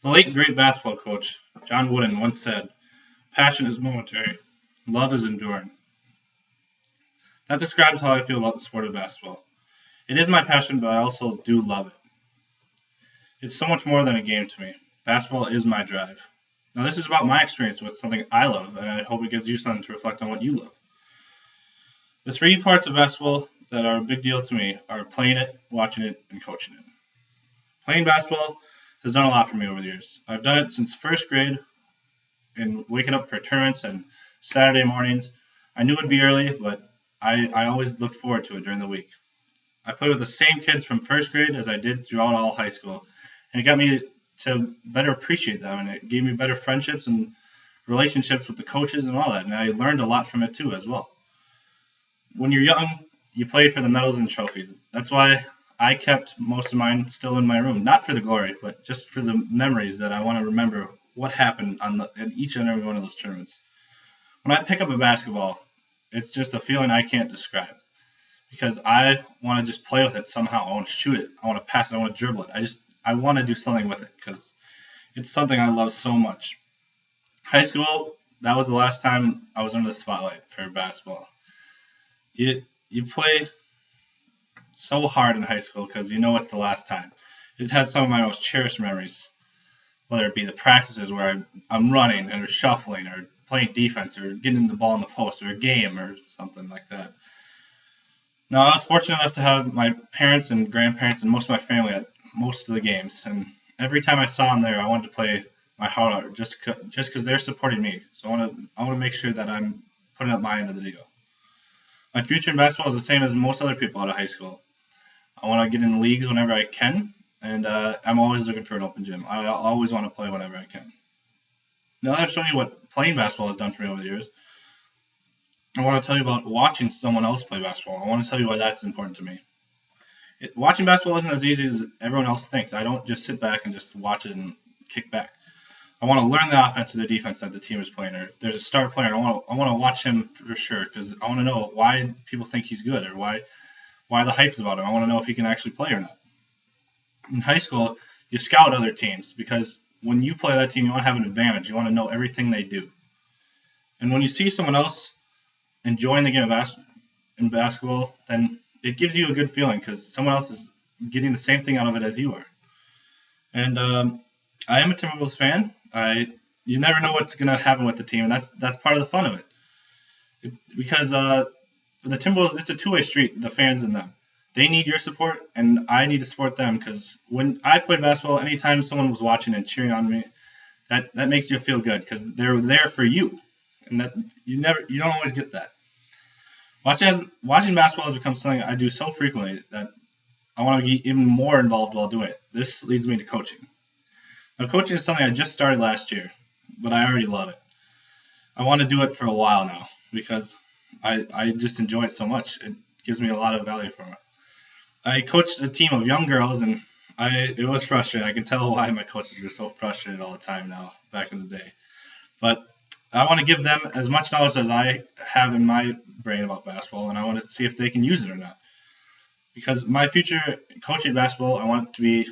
The late great basketball coach, John Wooden, once said, "Passion is momentary, love is enduring." That describes how I feel about the sport of basketball. It is my passion, but I also do love it. It's so much more than a game to me. Basketball is my drive. Now, this is about my experience with something I love, and I hope it gives you something to reflect on what you love. The three parts of basketball that are a big deal to me are playing it, watching it, and coaching it. Playing basketball has done a lot for me over the years. I've done it since first grade and waking up for tournaments and Saturday mornings. I knew it'd be early, but I always looked forward to it during the week. I played with the same kids from first grade as I did throughout all high school, and it got me to better appreciate them, and it gave me better friendships and relationships with the coaches and all that, and I learned a lot from it too as well. When you're young, you play for the medals and trophies. That's why I kept most of mine still in my room, not for the glory, but just for the memories that I want to remember what happened at each and every one of those tournaments. When I pick up a basketball, it's just a feeling I can't describe because I want to just play with it somehow. I want to shoot it. I want to pass it. I want to dribble it. I want to do something with it because it's something I love so much. High school, that was the last time I was under the spotlight for basketball. You play so hard in high school because you know it's the last time. It had some of my most cherished memories, whether it be the practices where I'm running or shuffling or playing defense or getting the ball in the post or a game or something like that. Now, I was fortunate enough to have my parents and grandparents and most of my family at most of the games, and every time I saw them there, I wanted to play my heart out just because they're supporting me. So I want to make sure that I'm putting up my end of the deal. My future in basketball is the same as most other people out of high school. I want to get in leagues whenever I can, and I'm always looking for an open gym. I always want to play whenever I can. Now that I've shown you what playing basketball has done for me over the years, I want to tell you about watching someone else play basketball. I want to tell you why that's important to me. Watching basketball isn't as easy as everyone else thinks. I don't just sit back and just watch it and kick back. I want to learn the offense or the defense that the team is playing. Or if there's a star player, I want to watch him for sure because I want to know why people think he's good or why the hype's about him. I want to know if he can actually play or not. In high school, you scout other teams because when you play that team, you want to have an advantage. You want to know everything they do. And when you see someone else enjoying the game of basketball, then it gives you a good feeling because someone else is getting the same thing out of it as you are. And I am a Timberwolves fan. You never know what's going to happen with the team, and that's part of the fun of it. Because for the Timberwolves, it's a two-way street, the fans and them. They need your support, and I need to support them because when I played basketball, anytime someone was watching and cheering on me, that makes you feel good because they're there for you, and that you don't always get that. Watching basketball has become something I do so frequently that I want to get even more involved while doing it. This leads me to coaching. Now, coaching is something I just started last year, but I already love it. I want to do it for a while now because I just enjoy it so much. It gives me a lot of value from it. I coached a team of young girls, and it was frustrating. I can tell why my coaches were so frustrated all the time now, back in the day. But I want to give them as much knowledge as I have in my brain about basketball, and I want to see if they can use it or not. Because my future coaching basketball, I want to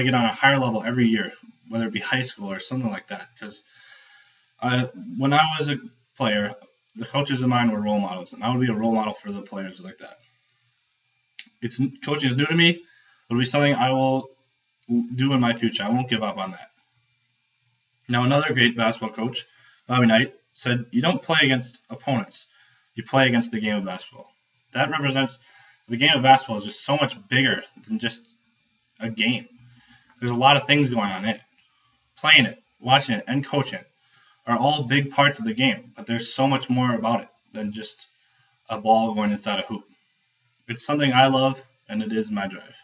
get on a higher level every year, whether it be high school or something like that. Because when I was a player, the coaches of mine were role models, and I would be a role model for the players like that. Coaching is new to me. It'll be something I will do in my future. I won't give up on that. Now, another great basketball coach, Bobby Knight, said, "You don't play against opponents. You play against the game of basketball." That represents the game of basketball is just so much bigger than just a game. There's a lot of things going on in it. Playing it, watching it, and coaching it are all big parts of the game, but there's so much more about it than just a ball going inside a hoop. It's something I love, and it is my drive.